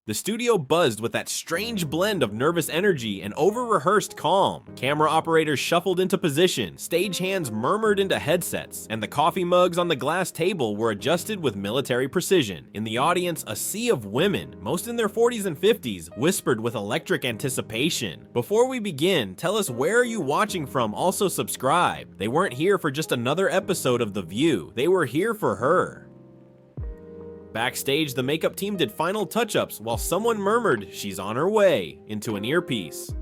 The studio buzzed with that strange blend of nervous energy and over-rehearsed calm. Camera operators shuffled into position, stagehands murmured into headsets, and the coffee mugs on the glass table were adjusted with military precision. In the audience, a sea of women, most in their 40s and 50s, whispered with electric anticipation. Before we begin, tell us where are you watching from, also subscribe. They weren't here for just another episode of The View, they were here for her. Backstage, the makeup team did final touch-ups while someone murmured, "She's on her way," into an earpiece.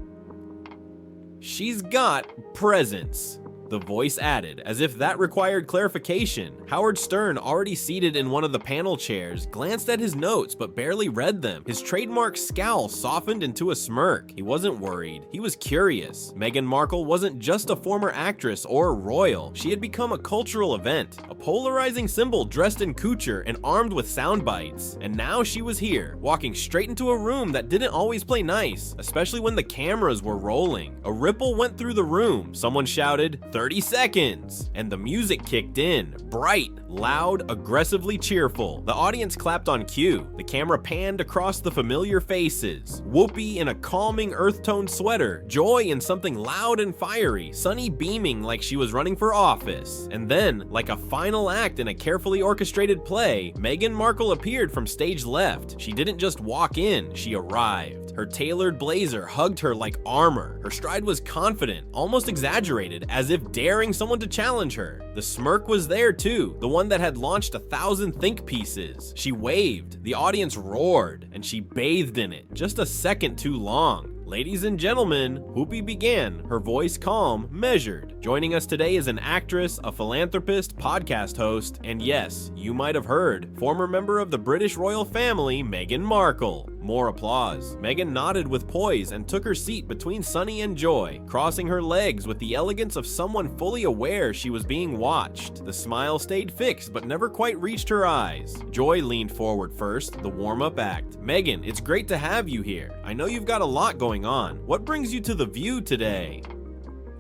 "She's got presents," the voice added, as if that required clarification. Howard Stern, already seated in one of the panel chairs, glanced at his notes but barely read them. His trademark scowl softened into a smirk. He wasn't worried, he was curious. Meghan Markle wasn't just a former actress or royal. She had become a cultural event, a polarizing symbol dressed in couture and armed with sound bites. And now she was here, walking straight into a room that didn't always play nice, especially when the cameras were rolling. A ripple went through the room. Someone shouted, 30 seconds, and the music kicked in, bright, loud, aggressively cheerful. The audience clapped on cue. The camera panned across the familiar faces. Whoopi in a calming earth-toned sweater, Joy in something loud and fiery, Sunny beaming like she was running for office. And then, like a final act in a carefully orchestrated play, Meghan Markle appeared from stage left. She didn't just walk in, she arrived. Her tailored blazer hugged her like armor. Her stride was confident, almost exaggerated, as if daring someone to challenge her. The smirk was there too, the one that had launched 1,000 think pieces. She waved, the audience roared, and she bathed in it, just a second too long. "Ladies and gentlemen," Whoopi began, her voice calm, measured. Joining us today is an actress, a philanthropist, podcast host, and yes, you might have heard, former member of the British royal family, Meghan Markle. More applause. Meghan nodded with poise and took her seat between Sunny and Joy, crossing her legs with the elegance of someone fully aware she was being watched. The smile stayed fixed but never quite reached her eyes. Joy leaned forward first, the warm-up act. "Meghan, it's great to have you here. I know you've got a lot going on. What brings you to The View today?"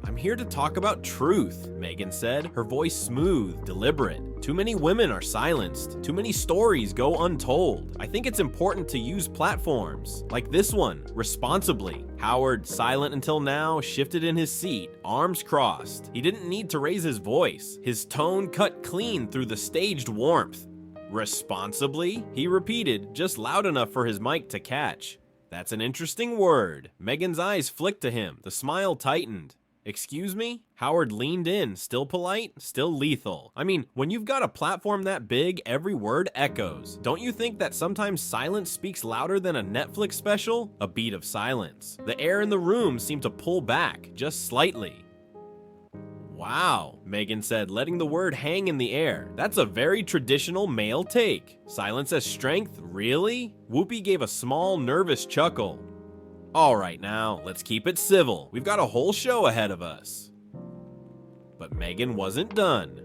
"I'm here to talk about truth," Meghan said, her voice smooth, deliberate. "Too many women are silenced. Too many stories go untold. I think it's important to use platforms, like this one, responsibly." Howard, silent until now, shifted in his seat, arms crossed. He didn't need to raise his voice. His tone cut clean through the staged warmth. "Responsibly?" he repeated, just loud enough for his mic to catch. "That's an interesting word." Meghan's eyes flicked to him. The smile tightened. "Excuse me?" Howard leaned in, still polite, still lethal. "I mean, when you've got a platform that big, every word echoes. Don't you think that sometimes silence speaks louder than a Netflix special?" A beat of silence. The air in the room seemed to pull back, just slightly. "Wow," Meghan said, letting the word hang in the air. "That's a very traditional male take. Silence as strength, really?" Whoopi gave a small, nervous chuckle. "All right now, let's keep it civil. We've got a whole show ahead of us." But Meghan wasn't done.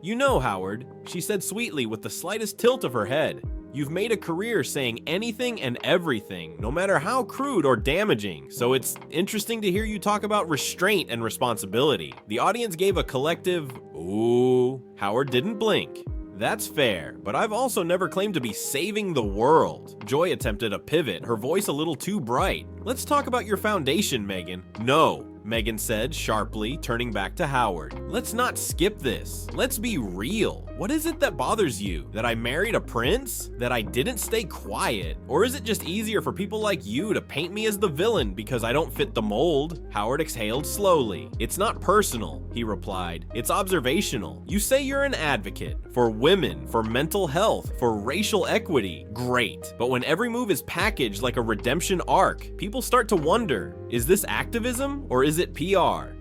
"You know, Howard," she said sweetly with the slightest tilt of her head, "you've made a career saying anything and everything, no matter how crude or damaging, so it's interesting to hear you talk about restraint and responsibility." The audience gave a collective, "Ooh." Howard didn't blink. "That's fair, but I've also never claimed to be saving the world." Joy attempted a pivot, her voice a little too bright. "Let's talk about your foundation, Meghan." "No," Meghan said sharply, turning back to Howard. "Let's not skip this. Let's be real. What is it that bothers you? That I married a prince? That I didn't stay quiet? Or is it just easier for people like you to paint me as the villain because I don't fit the mold?" Howard exhaled slowly. "It's not personal," he replied. "It's observational. You say you're an advocate for women, for mental health, for racial equity. Great. But when every move is packaged like a redemption arc, people start to wonder, is this activism or is it PR?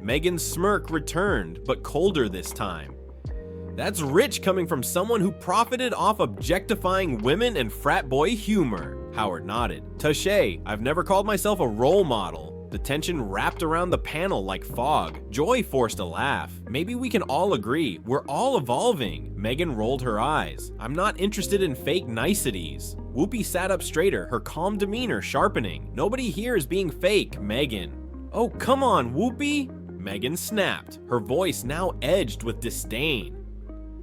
Meghan's smirk returned, but colder this time. "That's rich coming from someone who profited off objectifying women and frat boy humor." Howard nodded. "Touché, I've never called myself a role model." The tension wrapped around the panel like fog. Joy forced a laugh. "Maybe we can all agree, we're all evolving." Meghan rolled her eyes. "I'm not interested in fake niceties." Whoopi sat up straighter, her calm demeanor sharpening. "Nobody here is being fake, Meghan." "Oh, come on, Whoopi!" Meghan snapped, her voice now edged with disdain.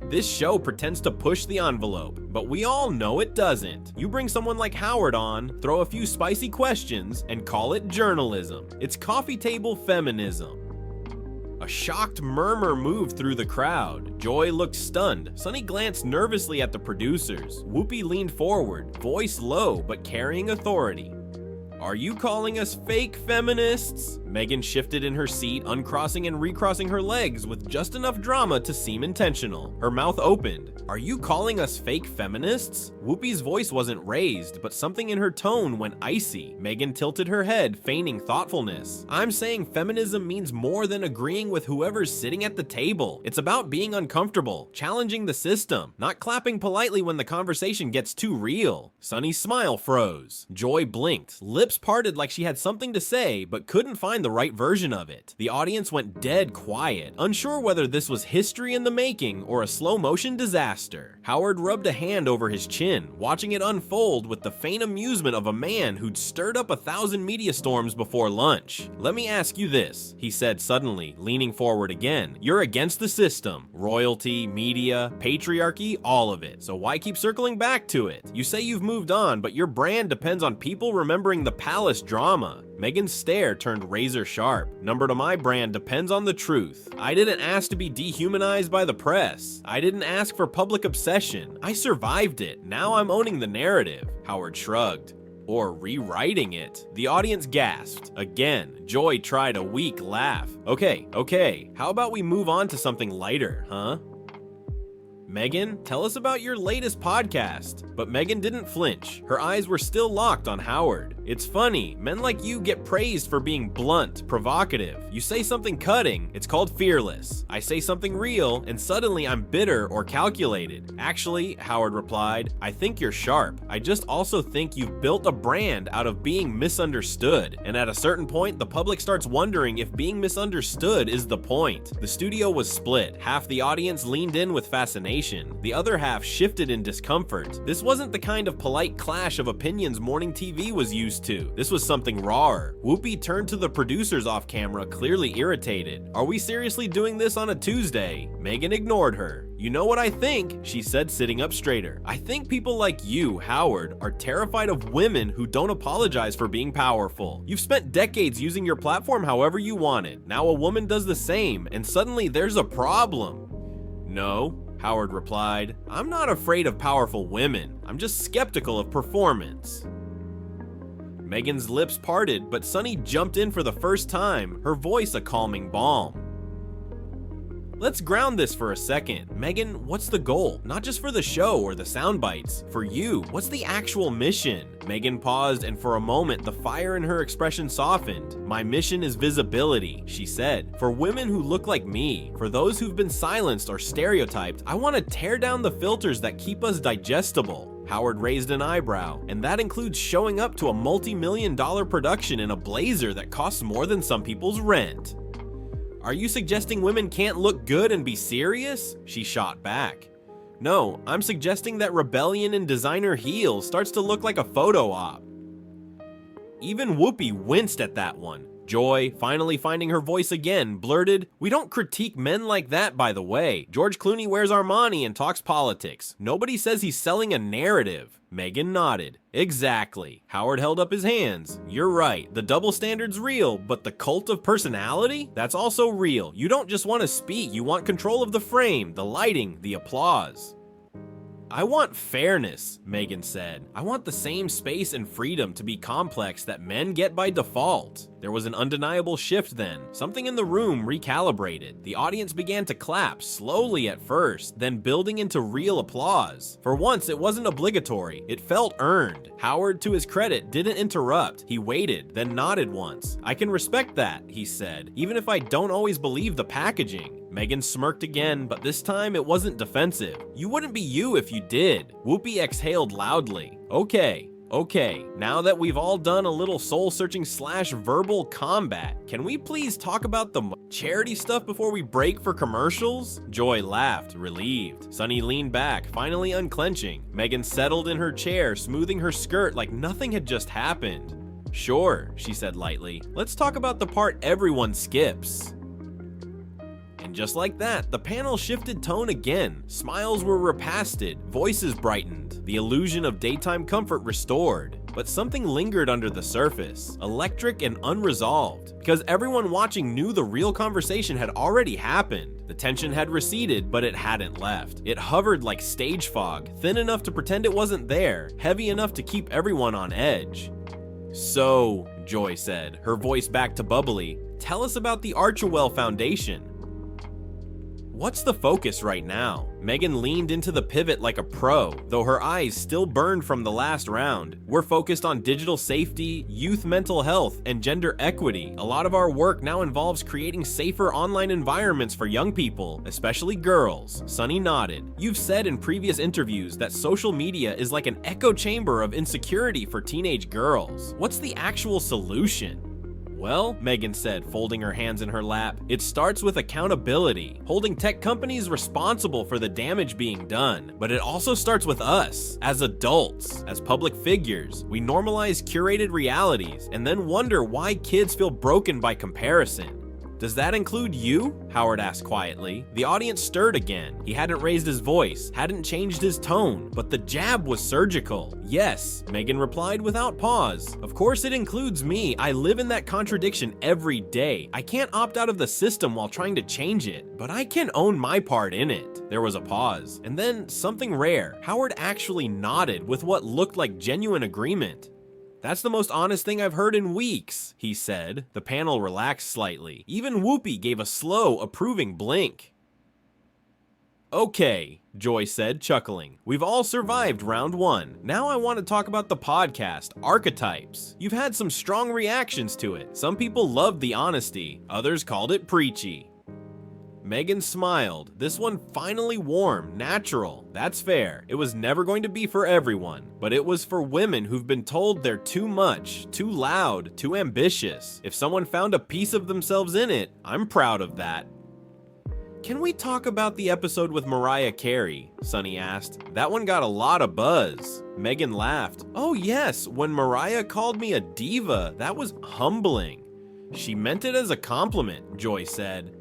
This show pretends to push the envelope, but we all know it doesn't. You bring someone like Howard on, throw a few spicy questions, and call it journalism. It's coffee table feminism. A shocked murmur moved through the crowd. Joy looked stunned. Sunny glanced nervously at the producers. Whoopi leaned forward, voice low but carrying authority. Are you calling us fake feminists? Meghan shifted in her seat, uncrossing and recrossing her legs with just enough drama to seem intentional. Her mouth opened. Are you calling us fake feminists? Whoopi's voice wasn't raised, but something in her tone went icy. Meghan tilted her head, feigning thoughtfulness. I'm saying feminism means more than agreeing with whoever's sitting at the table. It's about being uncomfortable, challenging the system, not clapping politely when the conversation gets too real. Sunny's smile froze. Joy blinked, lips parted like she had something to say, but couldn't find the right version of it. The audience went dead quiet, unsure whether this was history in the making or a slow-motion disaster. Howard rubbed a hand over his chin, watching it unfold with the faint amusement of a man who'd stirred up 1,000 media storms before lunch. Let me ask you this, he said suddenly, leaning forward again. You're against the system. Royalty, media, patriarchy, all of it. So why keep circling back to it? You say you've moved on, but your brand depends on people remembering the palace drama. Meghan's stare turned razor sharp. Number to my brand depends on the truth. I didn't ask to be dehumanized by the press. I didn't ask for public obsession. I survived it. Now I'm owning the narrative. Howard shrugged. Or rewriting it. The audience gasped. Again, Joy tried a weak laugh. Okay, how about we move on to something lighter, huh? Meghan, tell us about your latest podcast. But Meghan didn't flinch. Her eyes were still locked on Howard. It's funny, men like you get praised for being blunt, provocative. You say something cutting, it's called fearless. I say something real, and suddenly I'm bitter or calculated. Actually, Howard replied, I think you're sharp. I just also think you've built a brand out of being misunderstood. And at a certain point, the public starts wondering if being misunderstood is the point. The studio was split. Half the audience leaned in with fascination. The other half shifted in discomfort. This wasn't the kind of polite clash of opinions morning TV was used to. This was something rawer. Whoopi turned to the producers off camera, clearly irritated. Are we seriously doing this on a Tuesday? Meghan ignored her. You know what I think, she said, sitting up straighter. I think people like you, Howard, are terrified of women who don't apologize for being powerful. You've spent decades using your platform however you wanted. Now a woman does the same, and suddenly there's a problem. No, Howard replied. I'm not afraid of powerful women. I'm just skeptical of performance. Meghan's lips parted, but Sunny jumped in for the first time, her voice a calming balm. Let's ground this for a second. Meghan, what's the goal? Not just for the show or the sound bites. For you, what's the actual mission? Meghan paused, and for a moment, the fire in her expression softened. My mission is visibility, she said. For women who look like me, for those who've been silenced or stereotyped, I want to tear down the filters that keep us digestible. Howard raised an eyebrow, and that includes showing up to a multi-million-dollar production in a blazer that costs more than some people's rent. Are you suggesting women can't look good and be serious? She shot back. No, I'm suggesting that rebellion in designer heels starts to look like a photo op. Even Whoopi winced at that one. Joy, finally finding her voice again, blurted, We don't critique men like that, by the way. George Clooney wears Armani and talks politics. Nobody says he's selling a narrative. Meghan nodded. Exactly. Howard held up his hands. You're right. The double standard's real, but the cult of personality? That's also real. You don't just want to speak, you want control of the frame, the lighting, the applause. I want fairness, Meghan said. I want the same space and freedom to be complex that men get by default. There was an undeniable shift then. Something in the room recalibrated. The audience began to clap, slowly at first, then building into real applause. For once, it wasn't obligatory. It felt earned. Howard, to his credit, didn't interrupt. He waited, then nodded once. I can respect that, he said, even if I don't always believe the packaging. Meghan smirked again, but this time it wasn't defensive. You wouldn't be you if you did. Whoopi exhaled loudly. Okay, now that we've all done a little soul-searching / verbal combat, can we please talk about the charity stuff before we break for commercials? Joy laughed, relieved. Sunny leaned back, finally unclenching. Meghan settled in her chair, smoothing her skirt like nothing had just happened. Sure, she said lightly. Let's talk about the part everyone skips. And just like that, the panel shifted tone again. Smiles were repasted, voices brightened, the illusion of daytime comfort restored. But something lingered under the surface, electric and unresolved, because everyone watching knew the real conversation had already happened. The tension had receded, but it hadn't left. It hovered like stage fog, thin enough to pretend it wasn't there, heavy enough to keep everyone on edge. "So," Joy said, her voice back to bubbly, "tell us about the Archewell Foundation. What's the focus right now?" Meghan leaned into the pivot like a pro, though her eyes still burned from the last round. "We're focused on digital safety, youth mental health, and gender equity. A lot of our work now involves creating safer online environments for young people, especially girls." Sunny nodded. "You've said in previous interviews that social media is like an echo chamber of insecurity for teenage girls. What's the actual solution?" "Well," Meghan said, folding her hands in her lap, "it starts with accountability, holding tech companies responsible for the damage being done. But it also starts with us, as adults, as public figures. We normalize curated realities and then wonder why kids feel broken by comparison." "Does that include you?" Howard asked quietly. The audience stirred again. He hadn't raised his voice, hadn't changed his tone, but the jab was surgical. "Yes," Meghan replied without pause. "Of course it includes me. I live in that contradiction every day. I can't opt out of the system while trying to change it, but I can own my part in it." There was a pause, and then something rare. Howard actually nodded with what looked like genuine agreement. "That's the most honest thing I've heard in weeks," he said. The panel relaxed slightly. Even Whoopi gave a slow, approving blink. "Okay," Joy said, chuckling. "We've all survived round one. Now I want to talk about the podcast, Archetypes. You've had some strong reactions to it. Some people loved the honesty. Others called it preachy." Meghan smiled. This one finally warm, natural. That's fair. It was never going to be for everyone, but it was for women who've been told they're too much, too loud, too ambitious. If someone found a piece of themselves in it, I'm proud of that. "Can we talk about the episode with Mariah Carey?" Sunny asked. "That one got a lot of buzz." Meghan laughed. "Oh yes, when Mariah called me a diva, that was humbling." "She meant it as a compliment," Joy said.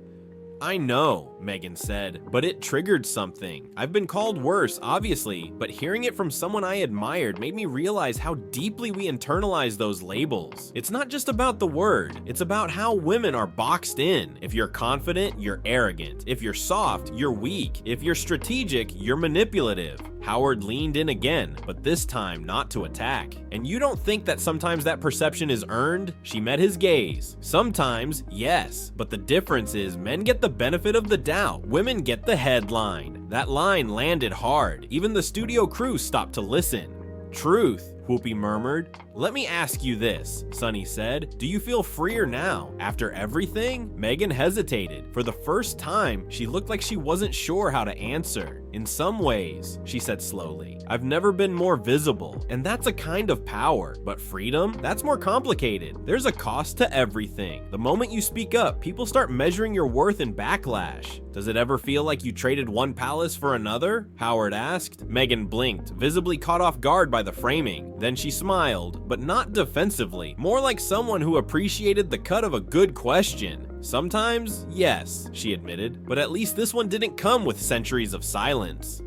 "I know," Meghan said, "but it triggered something. I've been called worse, obviously, but hearing it from someone I admired made me realize how deeply we internalize those labels. It's not just about the word, it's about how women are boxed in. If you're confident, you're arrogant. If you're soft, you're weak. If you're strategic, you're manipulative." Howard leaned in again, but this time not to attack. "And you don't think that sometimes that perception is earned?" She met his gaze. "Sometimes, yes, but the difference is men get the benefit of the doubt. Women get the headline." That line landed hard. Even the studio crew stopped to listen. "Truth," Whoopi murmured. "Let me ask you this," Sunny said. "Do you feel freer now, after everything?" Meghan hesitated. For the first time, she looked like she wasn't sure how to answer. "In some ways," she said slowly, "I've never been more visible, and that's a kind of power. But freedom? That's more complicated. There's a cost to everything. The moment you speak up, people start measuring your worth in backlash. Does it ever feel like you traded one palace for another?" Howard asked. Meghan blinked, visibly caught off guard by the framing. Then she smiled, but not defensively, more like someone who appreciated the cut of a good question. "Sometimes, yes," she admitted, "but at least this one didn't come with centuries of silence."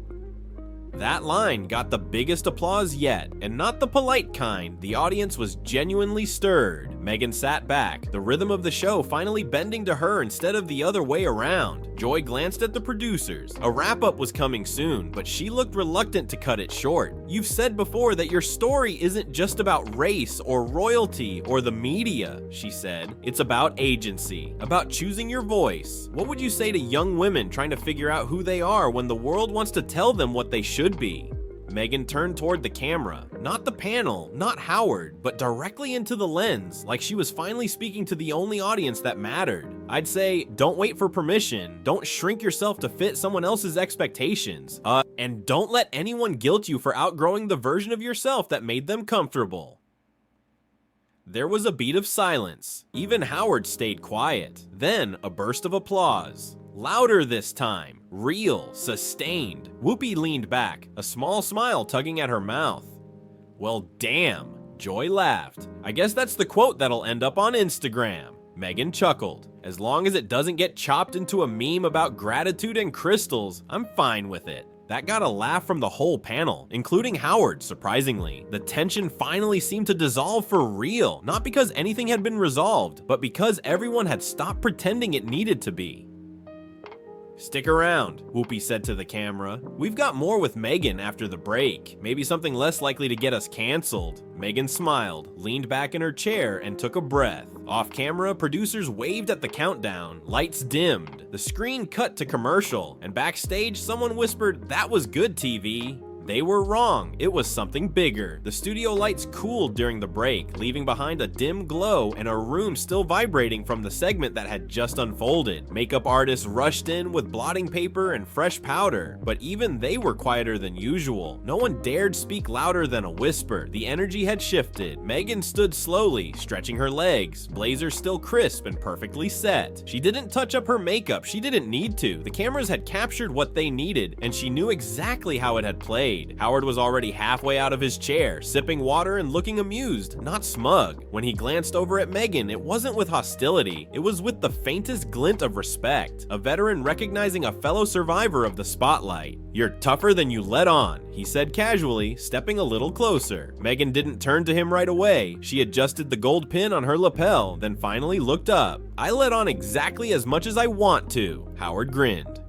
That line got the biggest applause yet, and not the polite kind. The audience was genuinely stirred. Meghan sat back, the rhythm of the show finally bending to her instead of the other way around. Joy glanced at the producers. A wrap-up was coming soon, but she looked reluctant to cut it short. "You've said before that your story isn't just about race or royalty or the media," she said. "It's about agency, about choosing your voice. What would you say to young women trying to figure out who they are when the world wants to tell them what they should be?" Meghan turned toward the camera, not the panel, not Howard, but directly into the lens, like she was finally speaking to the only audience that mattered. "I'd say, don't wait for permission, don't shrink yourself to fit someone else's expectations, and don't let anyone guilt you for outgrowing the version of yourself that made them comfortable." There was a beat of silence. Even Howard stayed quiet. Then a burst of applause. Louder this time. Real, sustained. Whoopi leaned back, a small smile tugging at her mouth. "Well, damn," Joy laughed. "I guess that's the quote that'll end up on Instagram." Meghan chuckled. As long as it doesn't get chopped into a meme about gratitude and crystals, I'm fine with it. That got a laugh from the whole panel, including Howard, surprisingly. The tension finally seemed to dissolve for real, not because anything had been resolved, but because everyone had stopped pretending it needed to be. "Stick around," Whoopi said to the camera. "We've got more with Meghan after the break. Maybe something less likely to get us canceled." Meghan smiled, leaned back in her chair, and took a breath. Off camera, producers waved at the countdown, lights dimmed, the screen cut to commercial, and backstage someone whispered, "That was good TV." They were wrong. It was something bigger. The studio lights cooled during the break, leaving behind a dim glow and a room still vibrating from the segment that had just unfolded. Makeup artists rushed in with blotting paper and fresh powder, but even they were quieter than usual. No one dared speak louder than a whisper. The energy had shifted. Meghan stood slowly, stretching her legs, blazer still crisp and perfectly set. She didn't touch up her makeup. She didn't need to. The cameras had captured what they needed, and she knew exactly how it had played. Howard was already halfway out of his chair, sipping water and looking amused, not smug. When he glanced over at Meghan, it wasn't with hostility, it was with the faintest glint of respect, a veteran recognizing a fellow survivor of the spotlight. "You're tougher than you let on," he said casually, stepping a little closer. Meghan didn't turn to him right away. She adjusted the gold pin on her lapel, then finally looked up. "I let on exactly as much as I want to," Howard grinned.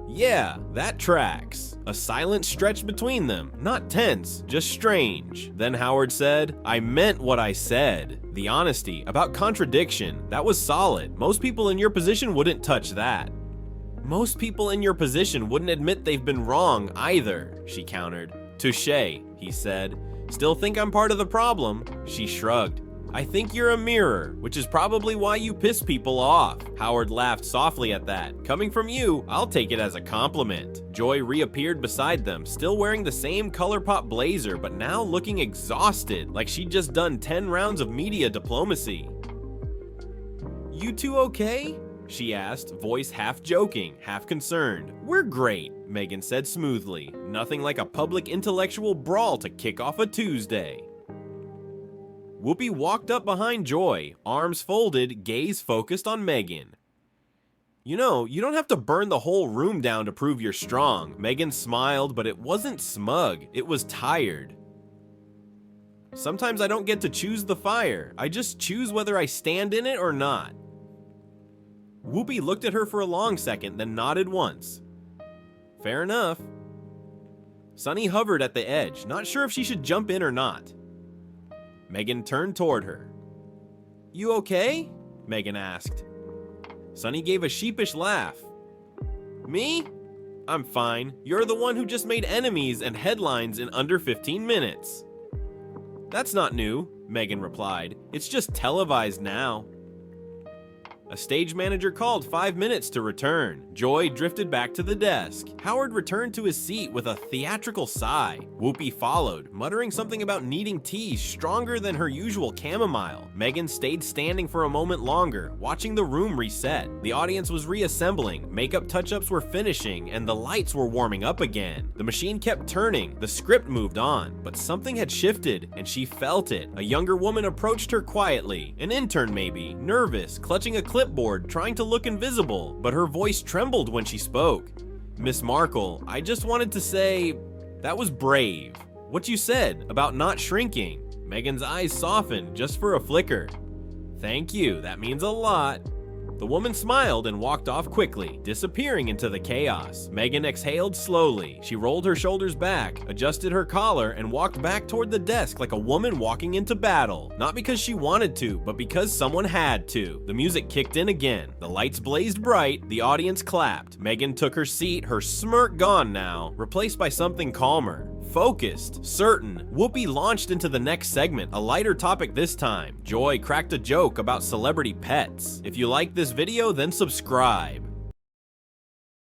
"Yeah, that tracks." A silence stretched between them, not tense, just strange. Then Howard said, "I meant what I said." The honesty, about contradiction, that was solid. Most people in your position wouldn't touch that. "Most people in your position wouldn't admit they've been wrong either," she countered. "Touché," he said. "Still think I'm part of the problem?" She shrugged. "I think you're a mirror, which is probably why you piss people off." Howard laughed softly at that. "Coming from you, I'll take it as a compliment." Joy reappeared beside them, still wearing the same ColourPop blazer, but now looking exhausted, like she'd just done 10 rounds of media diplomacy. "You two okay?" she asked, voice half joking, half concerned. "We're great," Meghan said smoothly. "Nothing like a public intellectual brawl to kick off a Tuesday." Whoopi walked up behind Joy, arms folded, gaze focused on Meghan. "You know, you don't have to burn the whole room down to prove you're strong." Meghan smiled, but it wasn't smug, it was tired. "Sometimes I don't get to choose the fire. I just choose whether I stand in it or not." Whoopi looked at her for a long second, then nodded once. "Fair enough." Sunny hovered at the edge, not sure if she should jump in or not. Meghan turned toward her. "You okay?" Meghan asked. Sunny gave a sheepish laugh. "Me? I'm fine. You're the one who just made enemies and headlines in under 15 minutes. "That's not new," Meghan replied. "It's just televised now." A stage manager called 5 minutes to return. Joy drifted back to the desk. Howard returned to his seat with a theatrical sigh. Whoopi followed, muttering something about needing tea stronger than her usual chamomile. Meghan stayed standing for a moment longer, watching the room reset. The audience was reassembling, makeup touch-ups were finishing, and the lights were warming up again. The machine kept turning, the script moved on, but something had shifted, and she felt it. A younger woman approached her quietly, an intern maybe, nervous, clutching a clipboard, trying to look invisible, but her voice trembled when she spoke. "Miss Markle, I just wanted to say, that was brave. What you said about not shrinking." Meghan's eyes softened just for a flicker. "Thank you, that means a lot." The woman smiled and walked off quickly, disappearing into the chaos. Meghan exhaled slowly. She rolled her shoulders back, adjusted her collar, and walked back toward the desk like a woman walking into battle. Not because she wanted to, but because someone had to. The music kicked in again. The lights blazed bright. The audience clapped. Meghan took her seat, her smirk gone now, replaced by something calmer. Focused, certain, Whoopi launched into the next segment, a lighter topic this time. Joy cracked a joke about celebrity pets. If you like this video, then subscribe.